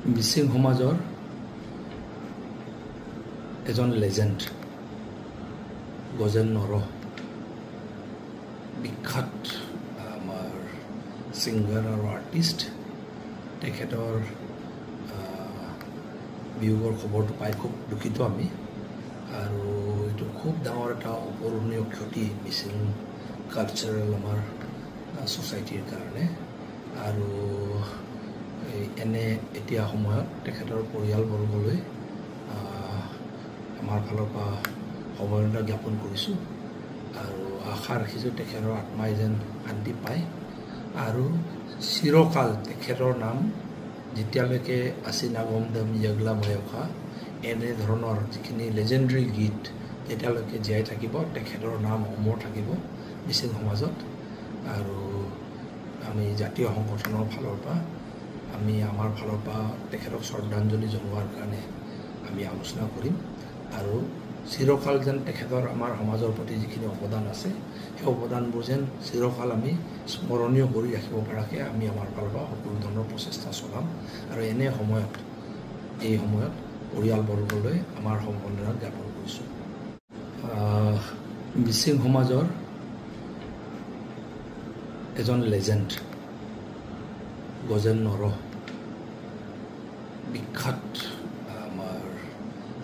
মিচিং সমাজৰ এজন লেজেণ্ড গজেন নৰ বিখ্যাত আমাৰ ছিংগাৰ আৰু আৰ্টিষ্ট তেখেতৰ বিয়োগৰ খবৰটো পাই খুব দুখিত আমি আৰু এইটো খুব ডাঙৰ এটা অপূৰণীয় ক্ষতি মিচিং কালচাৰেল আমাৰ ছ'চাইটিৰ কাৰণে আৰু এনে এতিয়া সময়ত তেখেতৰ পৰিয়ালবৰ্গলৈ আমাৰ ফালৰ পৰা সমবেদনা জ্ঞাপন কৰিছোঁ আৰু আশা ৰাখিছোঁ তেখেতৰ আত্মাই যেন শান্তি পায় আৰু চিৰকাল তেখেতৰ নাম যেতিয়ালৈকে আসি নাগম দম য়গলা ময়খা এনেধৰণৰ যিখিনি লেজেণ্ডৰী গীত তেতিয়ালৈকে জীয়াই থাকিব তেখেতৰ নাম অমৰ থাকিব মিচিং সমাজত আৰু আমি জাতীয় সংগঠনৰ ফালৰ পৰা আমি আমাৰ ফালৰ পৰা তেখেতক শ্ৰদ্ধাঞ্জলি জনোৱাৰ কাৰণে আমি আলোচনা কৰিম আৰু চিৰকাল যেন তেখেতৰ আমাৰ সমাজৰ প্ৰতি যিখিনি অৱদান আছে সেই অৱদানবোৰ যেন চিৰকাল আমি স্মৰণীয় কৰি ৰাখিব পৰাকৈ আমি আমাৰ ফালৰ পৰা সকলো ধৰণৰ প্ৰচেষ্টা চলাম আৰু এনে সময়ত এই সময়ত পৰিয়ালবৰ্গলৈ আমাৰ সমবেদনা জ্ঞাপন কৰিছোঁ মিচিং সমাজৰ এজন লেজেণ্ড গজেন নৰ বিখ্যাত আমাৰ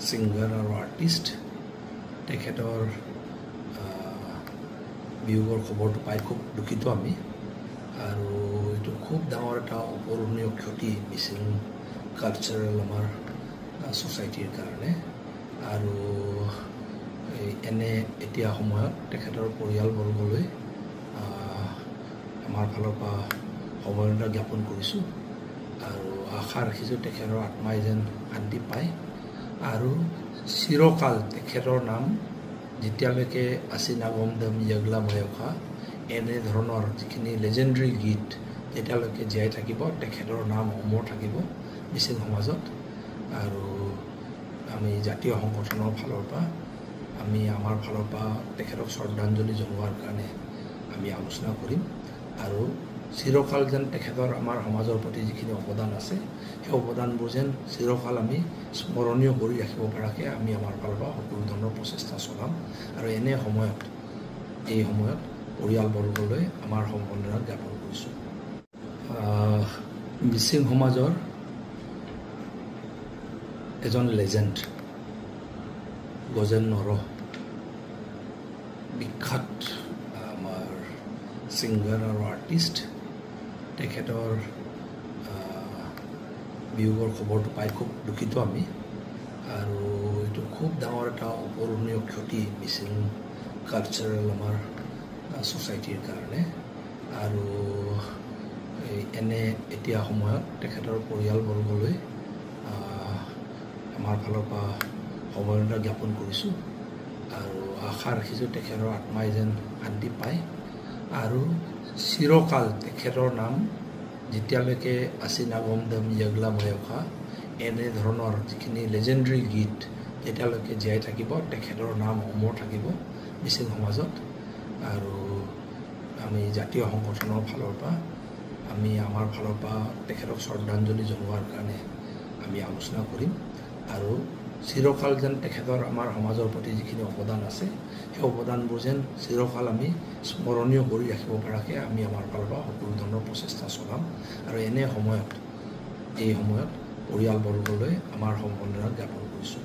ছিংগাৰ আৰু আৰ্টিষ্ট তেখেতৰ বিয়োগৰ খবৰটো পাই খুব দুখিত আমি আৰু এইটো খুব ডাঙৰ এটা অপূৰণীয় ক্ষতি মিচিং কালচাৰেল আমাৰ ছ'চাইটিৰ কাৰণে আৰু এনে এতিয়া সময়ত তেখেতৰ পৰিয়ালবৰ্গলৈ আমাৰ ফালৰ পৰা সমবেদনা জ্ঞাপন কৰিছোঁ আৰু আশা ৰাখিছোঁ তেখেতৰ আত্মাই যেন শান্তি পায় আৰু চিৰকাল তেখেতৰ নাম যেতিয়ালৈকে আসি নাগম দম য়গলা ময়খা এনেধৰণৰ যিখিনি লেজেণ্ডৰী গীত তেতিয়ালৈকে জীয়াই থাকিব তেখেতৰ নাম অমৰ থাকিব মিচিং সমাজত আৰু আমি জাতীয় সংগঠনৰ ফালৰ পৰা আমি আমাৰ ফালৰ পৰা তেখেতক শ্ৰদ্ধাঞ্জলি জনোৱাৰ কাৰণে আমি আলোচনা কৰিম আৰু চিৰকাল যেন তেখেতৰ আমাৰ সমাজৰ প্ৰতি যিখিনি অৱদান আছে সেই অৱদানবোৰ যেন চিৰকাল আমি স্মৰণীয় কৰি ৰাখিব পৰাকৈ আমি আমাৰ ফালৰ পৰা সকলো ধৰণৰ প্ৰচেষ্টা চলাম আৰু এনে সময়ত এই সময়ত পৰিয়ালবৰ্গলৈ আমাৰ সমবেদনা জ্ঞাপন কৰিছোঁ মিচিং সমাজৰ এজন লেজেণ্ড গজেন নৰ বিখ্যাত আমাৰ ছিংগাৰ আৰু আৰ্টিষ্ট তেখেতৰ বিয়োগৰ খবৰটো পাই খুব দুখিত আমি আৰু এইটো খুব ডাঙৰ এটা অপূৰণীয় ক্ষতি মিচিং কালচাৰেল আমাৰ ছ'চাইটিৰ কাৰণে আৰু এনে এতিয়া সময়ত তেখেতৰ পৰিয়ালবৰ্গলৈ আমাৰ ফালৰ পৰা সমবেদনা জ্ঞাপন কৰিছোঁ আৰু আশা ৰাখিছোঁ তেখেতৰ আত্মাই যেন শান্তি পায় আৰু চিৰকাল তেখেতৰ নাম যেতিয়ালৈকে আসি নাগম দম য়গলা ময়খা এনেধৰণৰ যিখিনি লেজেণ্ডৰী গীত তেতিয়ালৈকে জীয়াই থাকিব তেখেতৰ নাম অমৰ থাকিব মিচিং সমাজত আৰু আমি জাতীয় সংগঠনৰ ফালৰ পৰা আমি আমাৰ ফালৰ পৰা তেখেতক শ্ৰদ্ধাঞ্জলি জনোৱাৰ কাৰণে আমি আলোচনা কৰিম আৰু চিৰকাল যেন তেখেতৰ আমাৰ সমাজৰ প্ৰতি যিখিনি অৱদান আছে সেই অৱদানবোৰ যেন চিৰকাল আমি স্মৰণীয় কৰি ৰাখিব পৰাকৈ আমি আমাৰ ফালৰ পৰা সকলো ধৰণৰ প্ৰচেষ্টা চলাম আৰু এনে সময়ত এই সময়ত পৰিয়ালবৰ্গলৈ আমাৰ সমবেদনা জ্ঞাপন কৰিছোঁ